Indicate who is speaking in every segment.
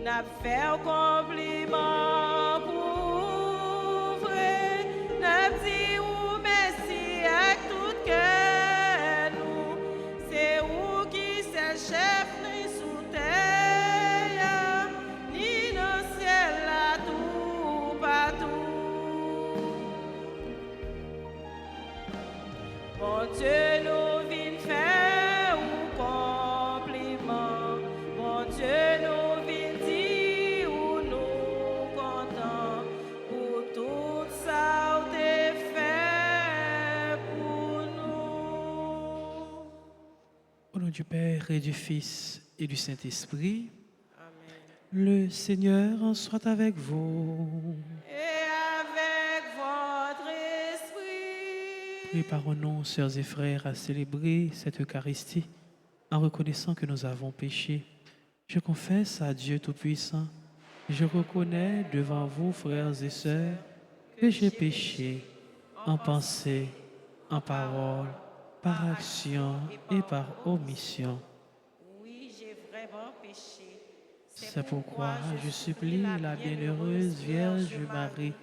Speaker 1: n'a fait un compliment pour vrai, n'a dit ou merci à tout cœur nous. C'est où qui c'est chef ni sous terre, ni dans le ciel là tout partout. Mon Dieu nous vient faire un compliment. Mon Dieu nous vient dire où nous comptons pour tout ça où t'es fait pour nous.
Speaker 2: Au nom du Père et du Fils et du Saint-Esprit,
Speaker 1: Amen.
Speaker 2: le Seigneur soit avec vous.
Speaker 1: Et avec votre esprit.
Speaker 2: Préparons-nous, sœurs et frères, à célébrer cette Eucharistie en reconnaissant que nous avons péché. Je confesse à Dieu Tout-Puissant, je reconnais devant vous, frères et sœurs, que j'ai péché en pensée, en parole, par action et par omission.
Speaker 1: Oui, j'ai vraiment péché.
Speaker 2: C'est pourquoi je supplie la bienheureuse Vierge Marie,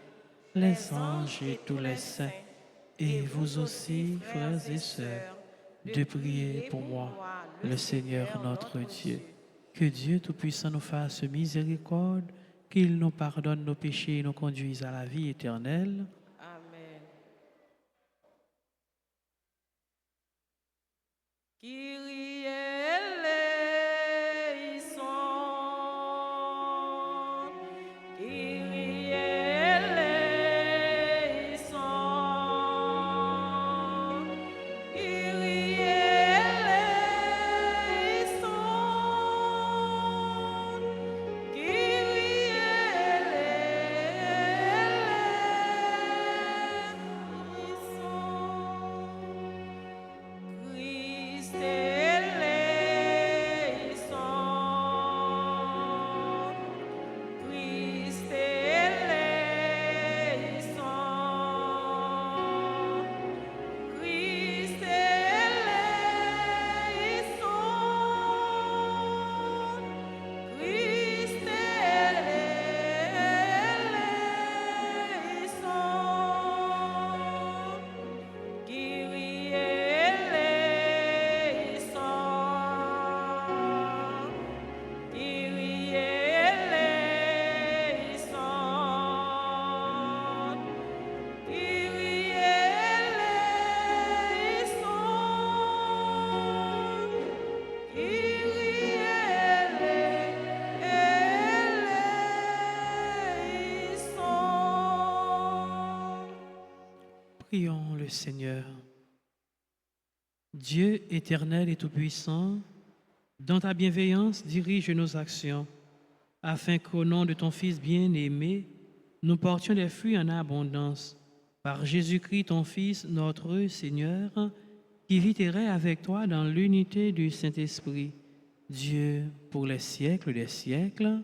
Speaker 2: les anges et tous les saints, et vous aussi, frères et sœurs, de prier pour moi, le Seigneur notre Dieu. Que Dieu Tout-Puissant nous fasse miséricorde, qu'il nous pardonne nos péchés et nous conduise à la vie éternelle.
Speaker 1: Amen. Kyrie eleison. Kyrie eleison. Kyrie eleison. Kyrie eleison. Christ eleison. Christ eleison. Christ eleison. Christ eleison. Kyrie eleison. Kyrie eleison. Kyrie eleison. Kyrie eleison.
Speaker 2: Prions le Seigneur. Dieu éternel et tout-puissant, dans ta bienveillance, dirige nos actions, afin qu'au nom de ton Fils bien-aimé, nous portions des fruits en abondance. Par Jésus-Christ, ton Fils, notre Seigneur, qui vit et règne avec toi dans l'unité du Saint-Esprit, Dieu pour les siècles des siècles.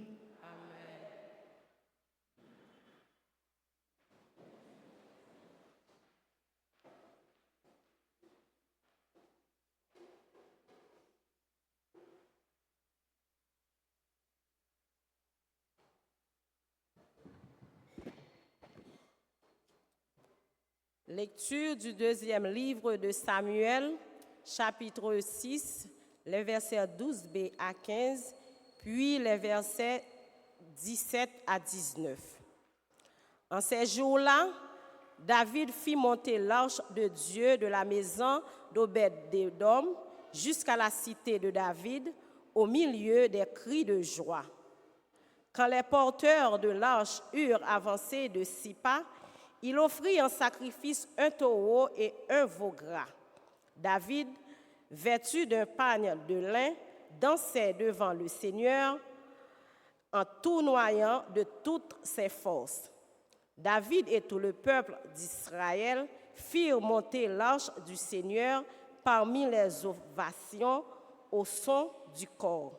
Speaker 1: Lecture du deuxième livre de Samuel, chapitre 6, les versets 12b à 15, puis les versets 17 à 19. En ces jours-là, David fit monter l'arche de Dieu de la maison d'Obed-Édom jusqu'à la cité de David, au milieu des cris de joie. Quand les porteurs de l'arche eurent avancé de 6 pas, il offrit en sacrifice un taureau et un veau gras. David, vêtu d'un pagne de lin, dansait devant le Seigneur en tournoyant de toutes ses forces. David et tout le peuple d'Israël firent monter l'arche du Seigneur parmi les ovations au son du cor.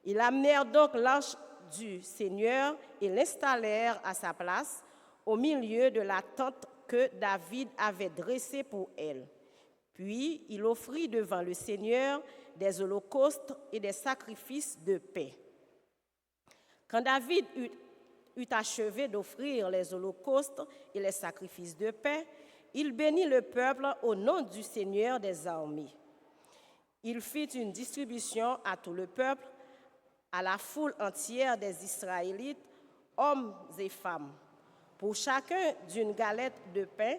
Speaker 1: Ils amenèrent donc l'arche du Seigneur et l'installèrent à sa place au milieu de la tente que David avait dressée pour elle. Puis il offrit devant le Seigneur des holocaustes et des sacrifices de paix. Quand David eut achevé d'offrir les holocaustes et les sacrifices de paix, il bénit le peuple au nom du Seigneur des armées. Il fit une distribution à tout le peuple, à la foule entière des Israélites, hommes et femmes, pour chacun d'une galette de pain,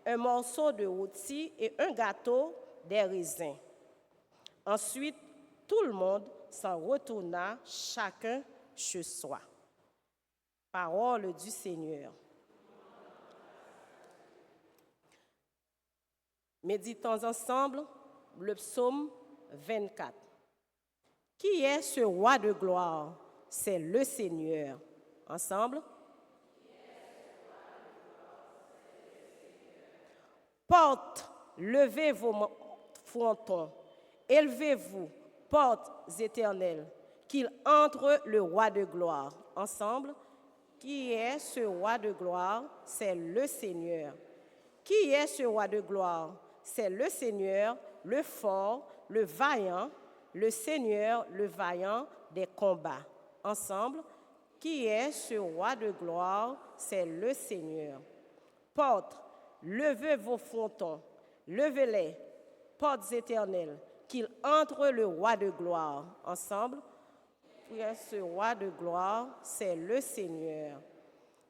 Speaker 1: un morceau de rôti et un gâteau des raisins. Ensuite, tout le monde s'en retourna, chacun chez soi. Parole du Seigneur. Méditons ensemble le psaume 24. Qui est ce roi de gloire? C'est le Seigneur. Ensemble. Portes, levez vos frontons, élevez-vous, portes éternelles, qu'il entre le roi de gloire. Ensemble. Qui est ce roi de gloire? C'est le Seigneur. Qui est ce roi de gloire? C'est le Seigneur, le fort, le vaillant, le Seigneur, le vaillant des combats. Ensemble, qui est ce roi de gloire? C'est le Seigneur. Portes, levez vos frontons, levez-les, portes éternelles, qu'il entre le roi de gloire. Ensemble, qui est ce roi de gloire? C'est le Seigneur.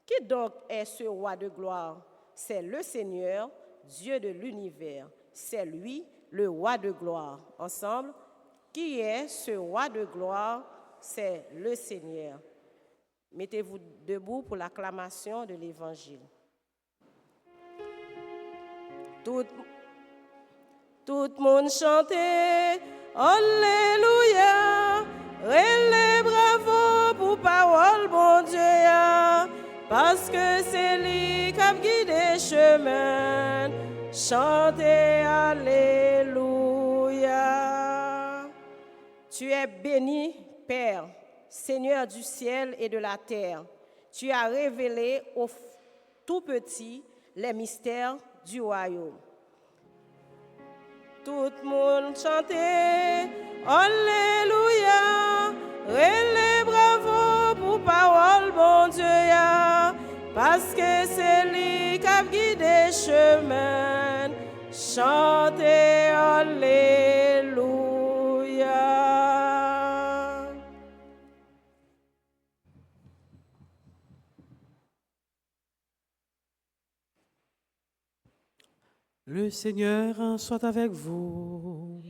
Speaker 1: Qui donc est ce roi de gloire? C'est le Seigneur, Dieu de l'univers. C'est lui, le roi de gloire. Ensemble, qui est ce roi de gloire? C'est le Seigneur. Mettez-vous debout pour l'acclamation de l'Évangile. Tout le monde chantez, Alléluia, relève bravo pour parole, bon Dieu, parce que c'est lui qui a guidé chemin. Chantez Alléluia. Tu es béni, Père, Seigneur du ciel et de la terre. Tu as révélé aux tout petits les mystères du royaume. Tout le monde chantez, Alléluia, relève bravo pour parole, bon Dieu, parce que c'est lui qui a guidé chemin. Chantez Alléluia.
Speaker 2: Le Seigneur soit avec vous.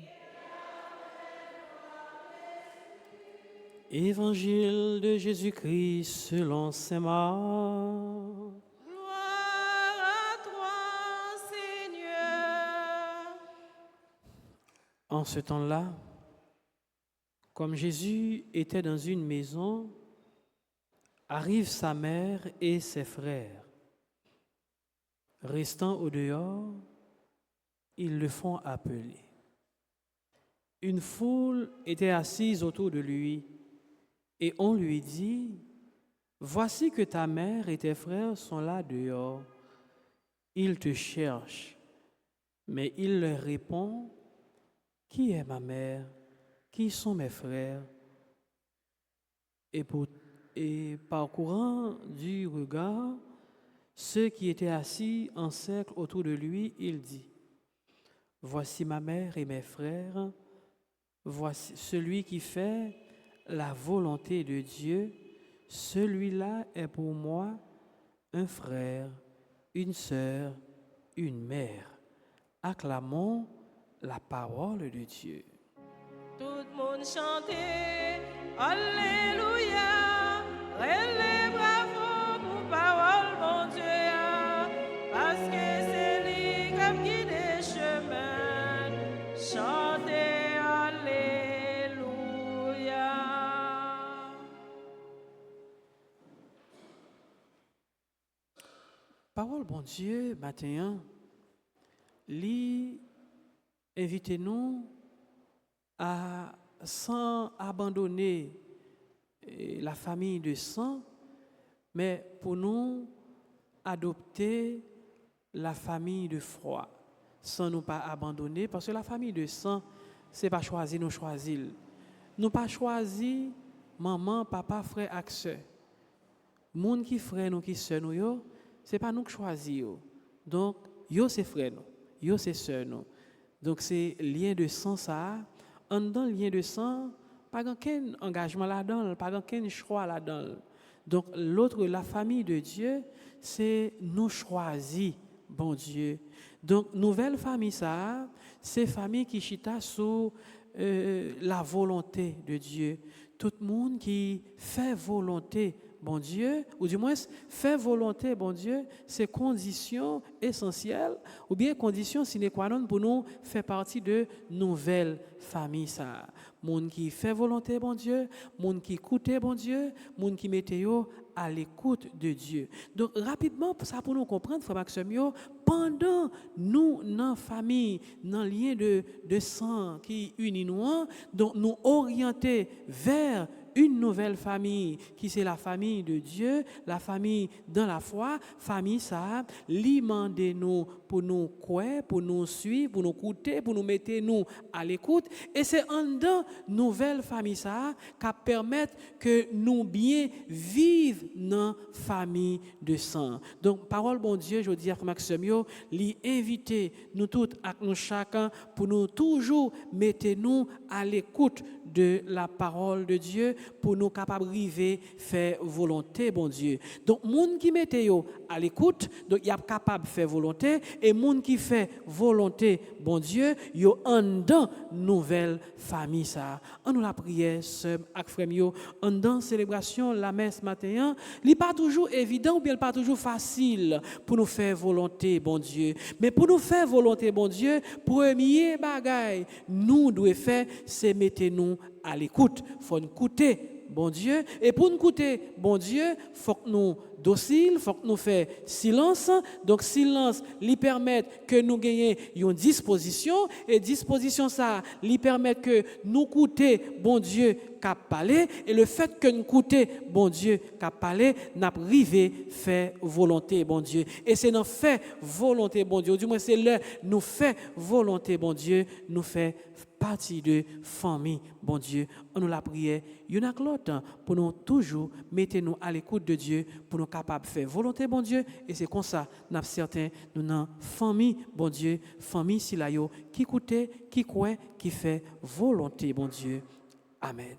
Speaker 2: Évangile de Jésus-Christ selon saint Marc.
Speaker 1: Gloire à toi, Seigneur.
Speaker 2: En ce temps-là, comme Jésus était dans une maison, arrivent sa mère et ses frères. Restant au dehors, ils le font appeler. Une foule était assise autour de lui et on lui dit, « Voici que ta mère et tes frères sont là dehors. Ils te cherchent. » Mais il leur répond, « Qui est ma mère? Qui sont mes frères? » Et parcourant du regard ceux qui étaient assis en cercle autour de lui, il dit, « Voici ma mère et mes frères, voici celui qui fait la volonté de Dieu, celui-là est pour moi un frère, une sœur, une mère. » Acclamons la parole de Dieu.
Speaker 1: Tout le monde chantez, Alléluia, relève bravo pour parole, bon Dieu, parce que c'est lui qui a guidé chemin. Chantez Alléluia.
Speaker 2: Parole, bon Dieu, matin, invitez-nous à, sans abandonner la famille de sang, mais pour nous adopter la famille de foi, sans nous pas abandonner, parce que la famille de sang, c'est pas choisir, nous choisir. Nous pas choisir maman, papa, frère et sœur. Moun qui frère nous qui sœur nous yo, c'est pas nous qui choisissons. Donc yo c'est frère nous, yo c'est sœur nous. Donc c'est lien de sang ça. En dans lien de sang, pas aucun engagement là-dedans, pas aucun choix là-dedans. Donc l'autre, la famille de Dieu, c'est nous choisir, bon Dieu. Donc nouvelle famille ça, c'est famille qui chita sous la volonté de Dieu. Tout le monde qui fait volonté, bon Dieu, ou du moins fait volonté, bon Dieu, c'est condition essentielle, ou bien condition sine qua non pour nous faire partie de nouvelle famille ça. Monde qui fait volonté, bon Dieu, monde qui écoute, bon Dieu, monde qui mette yo à l'écoute de Dieu. Donc rapidement, ça pour nous comprendre, frère Maxime, pendant nous, dans la famille, dans le lien de sang qui unit nous, donc nous orienter vers une nouvelle famille, qui c'est la famille de Dieu, la famille dans la foi, famille ça, l'imandé nous pour nous croire, pour nous suivre, pour nous écouter, pour nous mettre nous à l'écoute. Et c'est en dans nouvelle famille ça, qui permettre que nous bien vivre dans famille de sang. Donc, parole bon Dieu, je dis à Maxime, lui inviter nous tous, à nous chacun, pour nous toujours mettre nous à l'écoute de la parole de Dieu, pour nous capables de arriver faire volonté, bon Dieu. Donc, monde qui mette yo à l'écoute, donc il y a capable de faire volonté, et monde qui fait volonté, bon Dieu, yo en dans nouvelle famille ça. En nous la prière, sœur ak frère yo, en dans célébration la messe matin, il pas toujours évident ou bien pas toujours facile pour nous faire volonté, bon Dieu. Mais pour nous faire volonté, bon Dieu, premier bagay nous devons faire, c'est mettre nous à l'écoute. Faut nous écouter, bon Dieu. Et pour nous écouter, bon Dieu, faut que nous docile, faut que nous fassions silence. Donc silence lui permet que nous gagnions une disposition et disposition ça lui permet que nous écouter bon Dieu qu'a parlé et le fait que nous écouter bon Dieu qu'a parlé n'a privé faire volonté bon Dieu et c'est dans fait volonté bon Dieu du moins c'est là nous fait volonté bon Dieu nous fait partie de famille, bon Dieu. On nous la prière, il y en a l'autre pour nous toujours mettre nous à l'écoute de Dieu, pour nous capables de faire volonté, bon Dieu. Et c'est comme ça, nous certains, nous avons famille, bon Dieu, famille Silayo, qui écoute, qui croit, qui fait volonté, bon Dieu. Amen.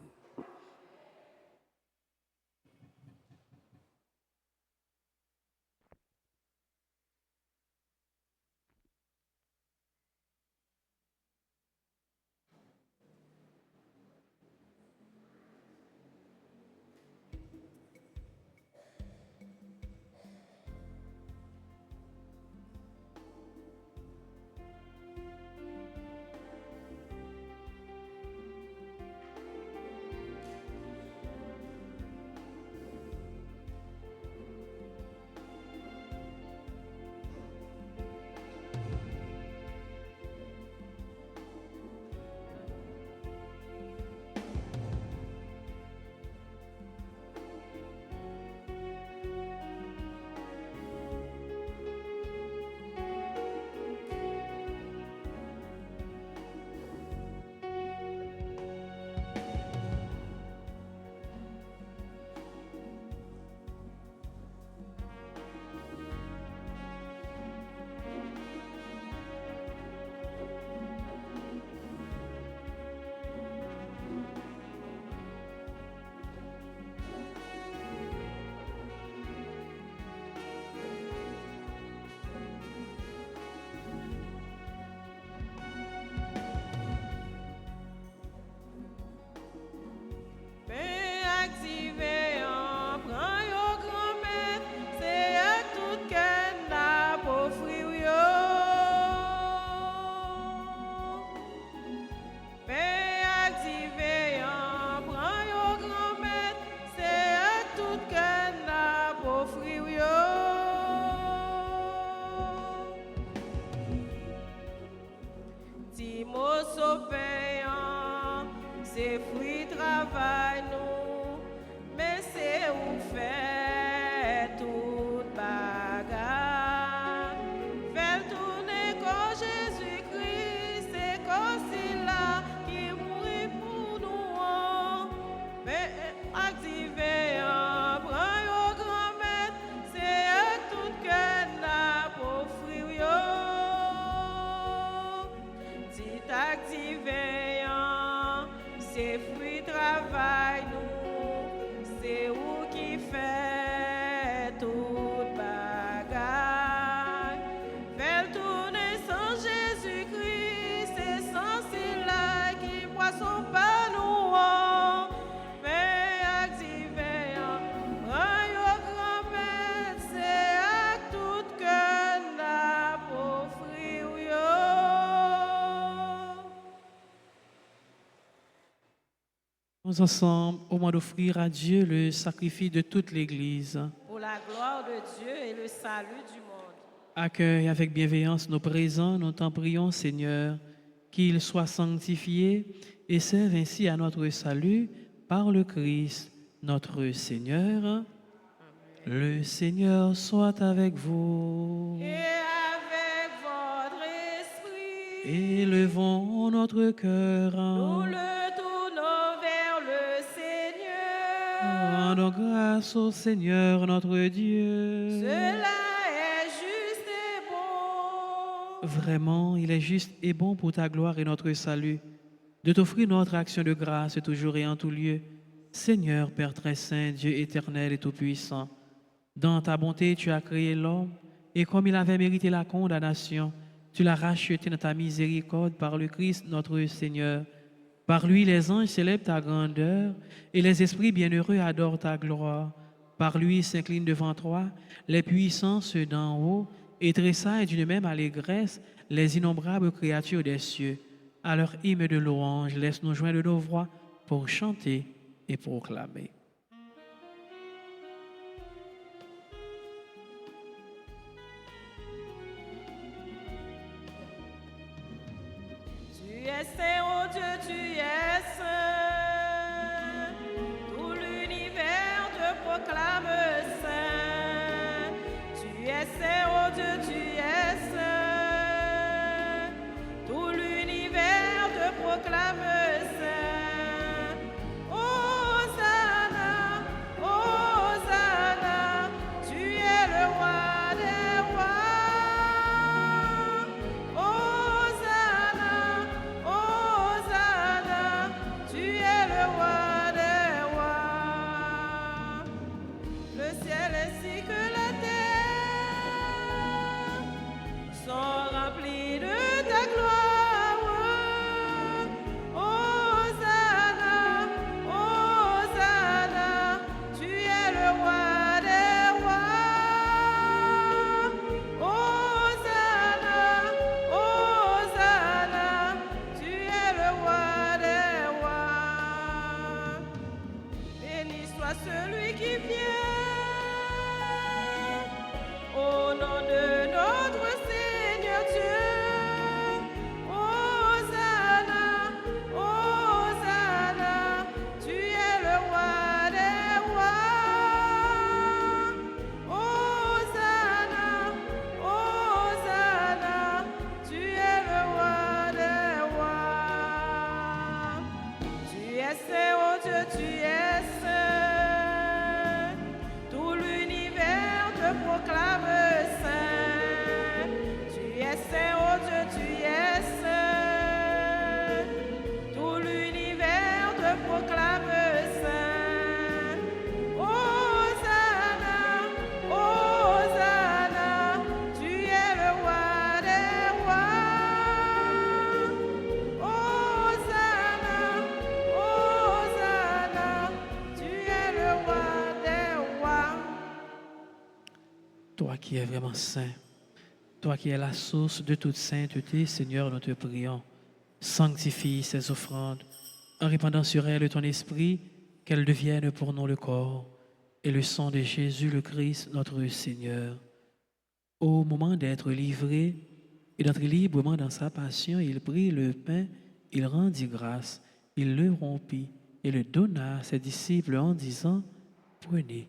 Speaker 2: Nous ensemble au moment d'offrir à Dieu le sacrifice de toute l'Église.
Speaker 1: pour la gloire de Dieu et le salut du monde.
Speaker 2: Accueille avec bienveillance nos présents, nous t'en prions, Seigneur, qu'ils soient sanctifiés et servent ainsi à notre salut par le Christ, notre Seigneur. Le Seigneur soit avec vous.
Speaker 1: Et avec votre esprit,
Speaker 2: Élevons notre cœur.
Speaker 1: nous le tournons vers le Seigneur.
Speaker 2: Rendons grâce au Seigneur notre Dieu.
Speaker 1: Cela est juste et bon.
Speaker 2: Vraiment, il est juste et bon pour ta gloire et notre salut de t'offrir notre action de grâce toujours et en tout lieu. Seigneur, Père très saint, Dieu éternel et tout-puissant, dans ta bonté, tu as créé l'homme et comme il avait mérité la condamnation, tu l'as racheté dans ta miséricorde par le Christ notre Seigneur. Par lui, les anges célèbrent ta grandeur et les esprits bienheureux adorent ta gloire. Par lui s'inclinent devant toi les puissances d'en haut et tressaillent d'une même allégresse les innombrables créatures des cieux. À leur hymne de louange, laisse-nous joindre nos voix pour chanter et proclamer.
Speaker 1: Tu es saint, oh Dieu, tu es saint. Tout l'univers te proclame saint. Tu es saint, oh Dieu, tu es saint. Tout l'univers te proclame saint. Hosanna, Hosanna, tu es le roi des rois. Hosanna, Hosanna, tu es le roi des rois. Le ciel ainsi que la terre sont remplis de ta gloire. Hosanna, Hosanna, tu es le roi des rois. Hosanna, Hosanna, tu es le roi des rois. Béni soit celui qui vient au nom de notre Seigneur Dieu. Hosanna, Hosanna, tu es le roi des rois. Hosanna, Hosanna, tu es le roi des rois. Tu es saint, oh Dieu, tu es saint. Tout l'univers te proclame saint. Tu es saint, oh Dieu, tu es saint. Tout l'univers te proclame saint. Hosanna, Hosanna, tu es le roi des rois. Hosanna, Hosanna, tu es le roi des rois.
Speaker 2: Toi qui es vraiment saint, toi qui es la source de toute sainteté, Seigneur, nous te prions. Sanctifie ces offrandes en répandant sur elles ton esprit, qu'elles deviennent pour nous le corps et le sang de Jésus le Christ, notre Seigneur. Au moment d'être livré et d'entrer librement dans sa passion, il prit le pain, il rendit grâce, il le rompit et le donna à ses disciples en disant, « Prenez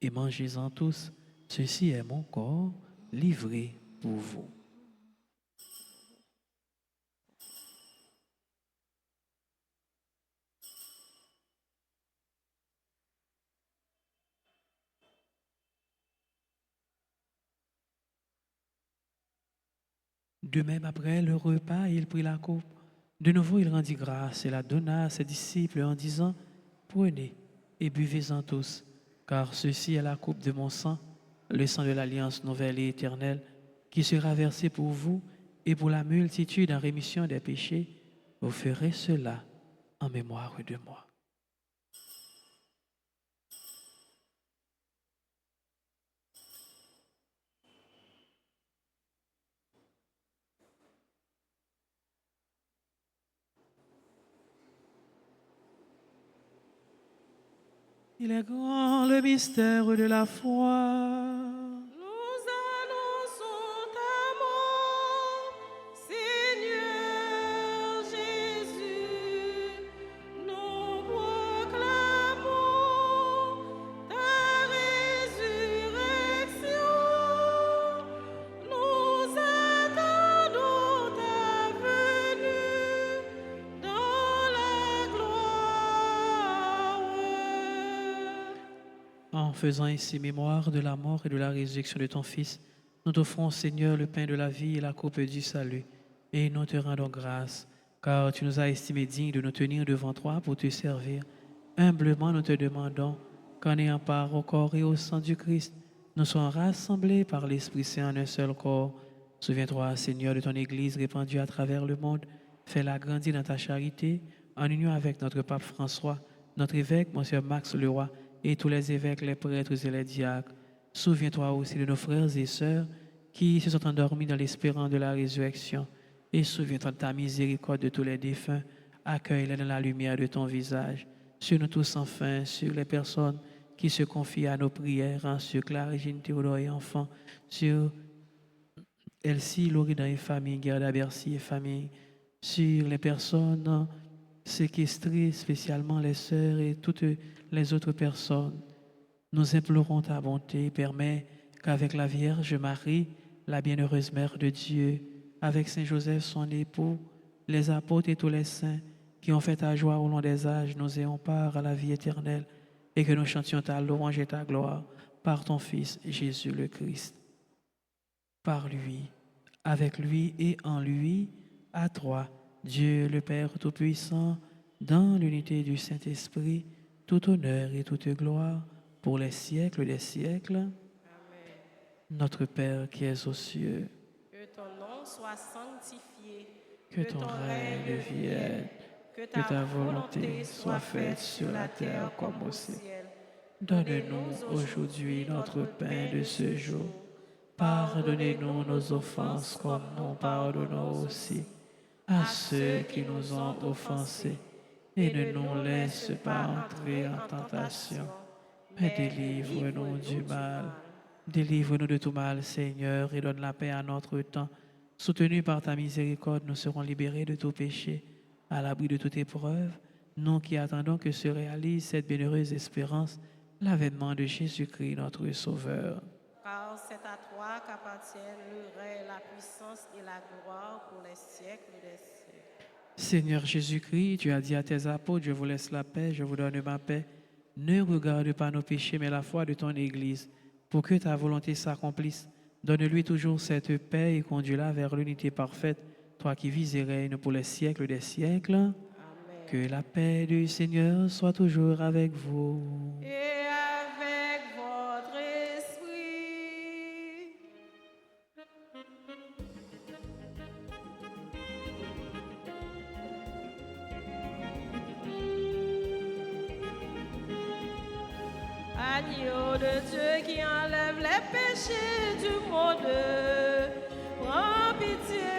Speaker 2: et mangez-en tous, ceci est mon corps livré pour vous. » De même, après le repas, il prit la coupe. De nouveau, il rendit grâce et la donna à ses disciples en disant, « Prenez et buvez-en tous, car ceci est la coupe de mon sang, le sang de l'alliance nouvelle et éternelle, qui sera versé pour vous et pour la multitude en rémission des péchés. Vous ferez cela en mémoire de moi. » Il est grand le mystère de la foi.
Speaker 1: Nous annonçons ta mort, Seigneur Jésus. Nous proclamons ta résurrection. Nous attendons ta venue dans la gloire.
Speaker 2: En faisant ainsi mémoire de la mort et de la résurrection de ton Fils, nous t'offrons, Seigneur, le pain de la vie et la coupe du salut. Et nous te rendons grâce, car tu nous as estimés dignes de nous tenir devant toi pour te servir. Humblement, nous te demandons qu'en ayant part au corps et au sang du Christ, nous soyons rassemblés par l'Esprit Saint en un seul corps. Souviens-toi, Seigneur, de ton Église répandue à travers le monde. Fais-la grandir dans ta charité, en union avec notre pape François, notre évêque, Monsieur Max Leroy, et tous les évêques, les prêtres et les diacres. Souviens-toi aussi de nos frères et sœurs qui se sont endormis dans l'espérance de la résurrection. Et souviens-toi de ta miséricorde de tous les défunts. Accueille-les dans la lumière de ton visage. Sur nous tous enfin, sur les personnes qui se confient à nos prières, hein, sur Clarigine, Théodore et enfants, sur Elsie, Lorida et famille, Gerda Bercy et famille, sur les personnes séquestrées, spécialement les sœurs et toutes les autres personnes. Nous implorons ta bonté, permets qu'avec la Vierge Marie, la bienheureuse Mère de Dieu, avec Saint Joseph, son époux, les apôtres et tous les saints qui ont fait ta joie au long des âges, nous ayons part à la vie éternelle et que nous chantions ta louange et ta gloire par ton Fils Jésus le Christ. Par lui, avec lui et en lui, à toi, Dieu le Père Tout-Puissant, dans l'unité du Saint-Esprit, tout honneur et toute gloire pour les siècles des siècles.
Speaker 1: Amen.
Speaker 2: Notre Père qui es aux cieux,
Speaker 1: Que ton nom soit sanctifié,
Speaker 2: que ton règne vienne, que ta volonté soit faite sur la terre comme au ciel. Donne-nous aujourd'hui notre pain de ce jour. Pardonnez-nous nos offenses comme nous pardonnons aussi à ceux qui nous ont offensés. Et ne nous laisse pas entrer en tentation, mais délivre-nous du mal. Délivre-nous de tout mal, Seigneur, et donne la paix à notre temps. Soutenus par ta miséricorde, nous serons libérés de tout péché, à l'abri de toute épreuve, nous qui attendons que se réalise cette bienheureuse espérance, l'avènement de Jésus-Christ, notre Sauveur.
Speaker 1: Car c'est à toi qu'appartiennent le règne, la puissance et la gloire pour les siècles des siècles.
Speaker 2: Seigneur Jésus-Christ, tu as dit à tes apôtres, je vous laisse la paix, je vous donne ma paix. Ne regarde pas nos péchés, mais la foi de ton Église, pour que ta volonté s'accomplisse. Donne-lui toujours cette paix et conduis-la vers l'unité parfaite, toi qui vis et règnes pour les siècles des siècles.
Speaker 1: Amen.
Speaker 2: Que la paix du Seigneur soit toujours avec vous.
Speaker 1: Et avec votre esprit. Agneau de Dieu qui enlève les péchés du monde, prends pitié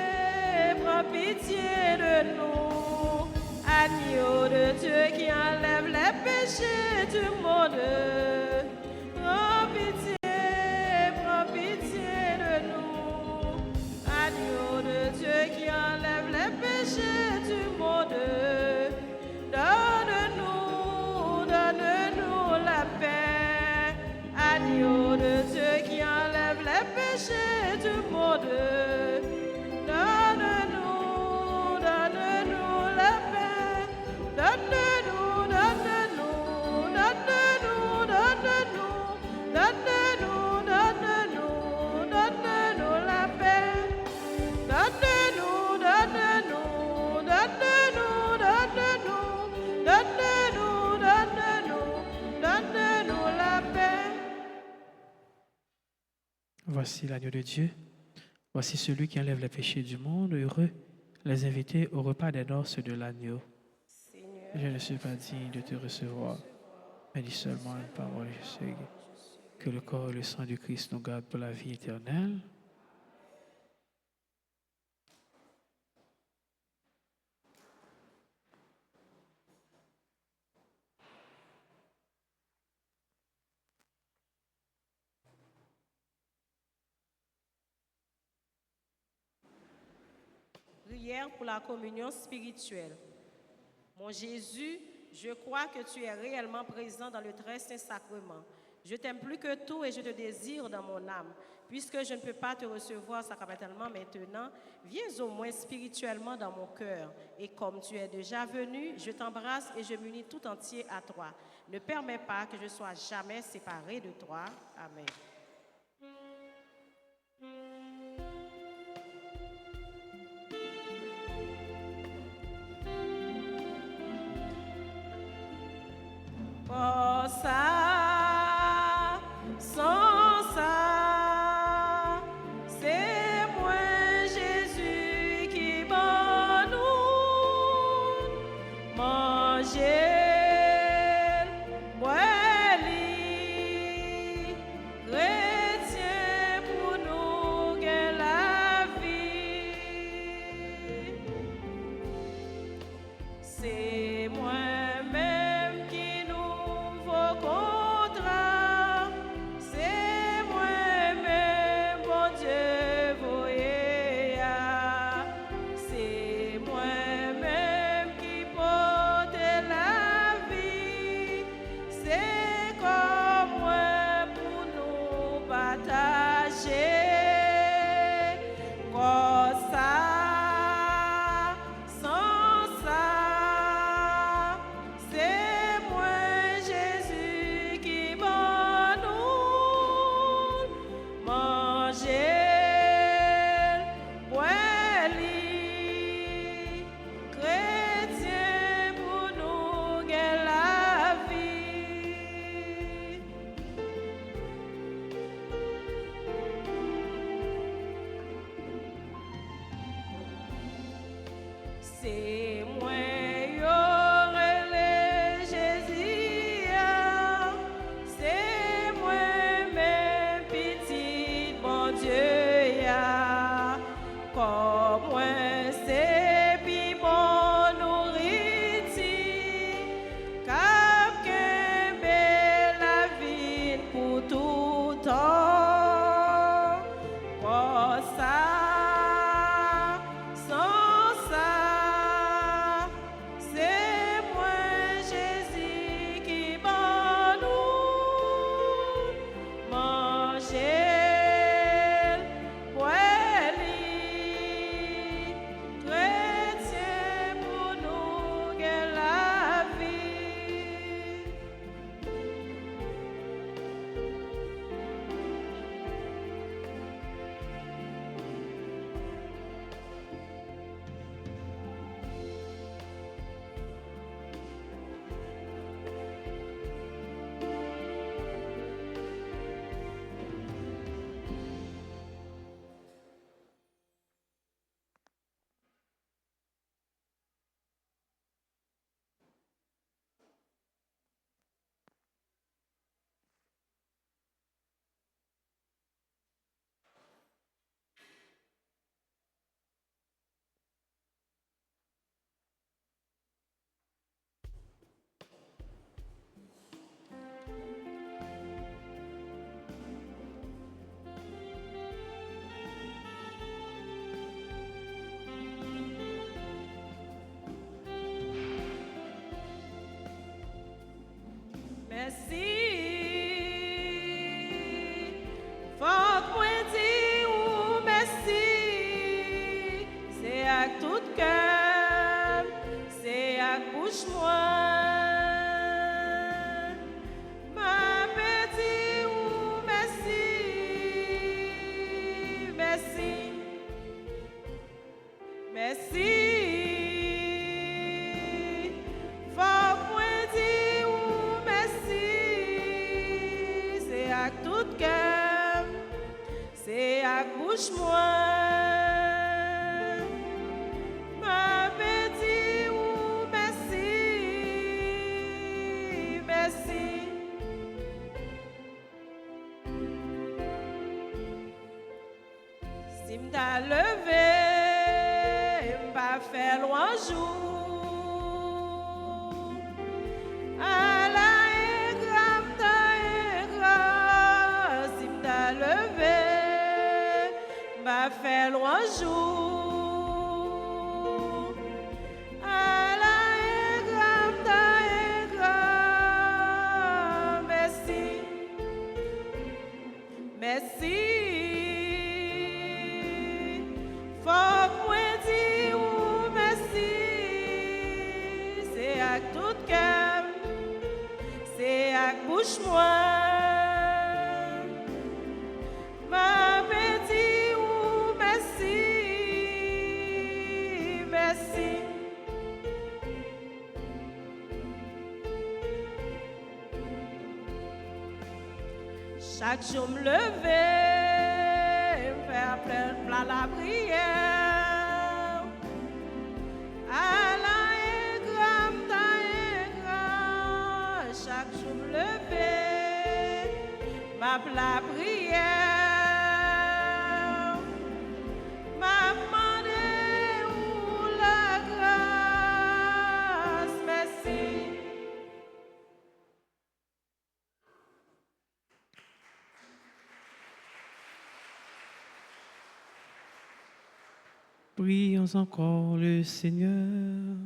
Speaker 1: de nous. Agneau de Dieu qui enlève les péchés du monde, prends pitié de nous. Agneau de Dieu qui enlève les péchés du monde, donne-nous la paix. Agneau de Dieu qui enlève les péchés du monde, donne-nous la paix. Donne-nous la paix. Donne-nous la paix.
Speaker 2: Voici l'agneau de Dieu. Voici celui qui enlève les péchés du monde. Heureux les invités au repas des noces de l'agneau.
Speaker 1: Seigneur,
Speaker 2: Je ne suis pas digne de te recevoir, mais dis seulement une parole, je sais que le corps et le sang du Christ nous gardent pour la vie éternelle.
Speaker 1: Prière pour la communion spirituelle. Mon Jésus, je crois que tu es réellement présent dans le très saint sacrement. Je t'aime plus que tout et je te désire dans mon âme. Puisque je ne peux pas te recevoir sacramentellement maintenant, viens au moins spirituellement dans mon cœur. Et comme tu es déjà venu, je t'embrasse et je m'unis tout entier à toi. Ne permets pas que je sois jamais séparé de toi. Amen. Pour ça, sans ça, c'est moi Jésus qui m'en nous manger, boire, chrétien pour nous gagner la vie. C'est moi-même qui nous vaut contrat. C'est moi-même, bon Dieu, voyez. C'est moi-même qui porte la vie. C'est comme moi pour nous partager. Comme ça, sans ça, c'est moi Jésus qui m'en nous manger, boire, chrétien pour nous gagner la vie. C'est moi y'aurai les Jésus, c'est moi-même petit bon Dieu, comme moi c'est puis bon nourriture, cap qu'un la vie pour tout temps, pour ça, sans ça, c'est moi Jésus qui m'en nous manger, boire, chrétien pour nous gagner la vie. Merci. Faut que moi dire ou merci. C'est à tout cœur, c'est à bouche moi. Ma petite ou merci. Merci. Merci. Faut que moi dire ou merci. C'est à tout cœur, c'est à bouche moi. Ma petite ou merci. Merci. Si m'ta levé, m'pa fait loin jour. À la égram ta égram, si m'ta levé, m'pa fait loin jour. moi. Ma petit ou merci, merci. Chaque jour me lever, me faire plein la prière. À la égrame, ta égrame. Chaque jour me lever, m'appelle la prière. M'a demandé où la grâce, merci.
Speaker 2: Prions encore le Seigneur.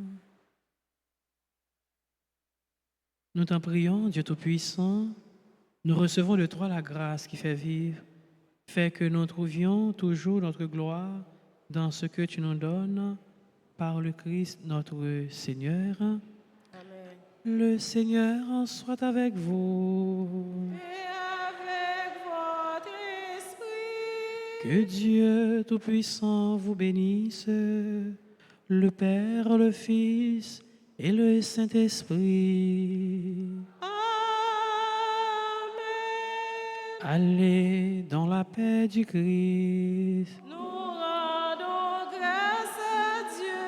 Speaker 2: Nous t'en prions, Dieu Tout-Puissant, nous recevons de toi la grâce qui fait vivre, fait que nous trouvions toujours notre gloire dans ce que tu nous donnes par le Christ notre Seigneur.
Speaker 1: Amen.
Speaker 2: Le Seigneur soit avec vous.
Speaker 1: Et avec votre esprit.
Speaker 2: Que Dieu Tout-Puissant vous bénisse, le Père, le Fils et le Saint-Esprit.
Speaker 1: Amen.
Speaker 2: Allez dans la paix du Christ.
Speaker 1: Nous rendons grâce à Dieu.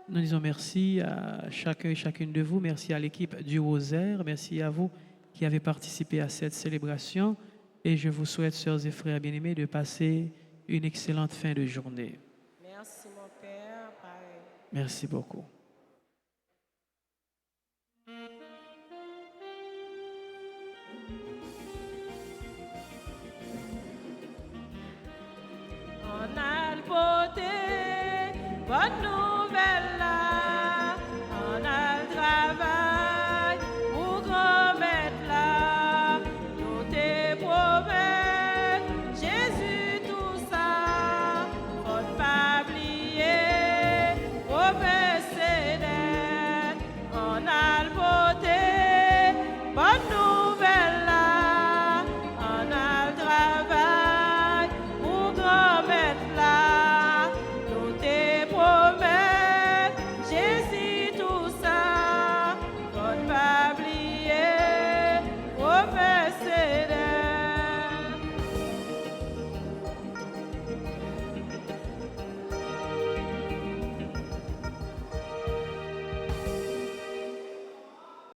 Speaker 2: Nous disons merci à chacun et chacune de vous. Merci à l'équipe du Rosaire. Merci à vous qui avez participé à cette célébration. Et je vous souhaite, sœurs et frères bien-aimés, de passer une excellente fin de journée.
Speaker 1: Merci mon Père. Pareil.
Speaker 2: Merci beaucoup.
Speaker 1: On a le beauté, bonne nous.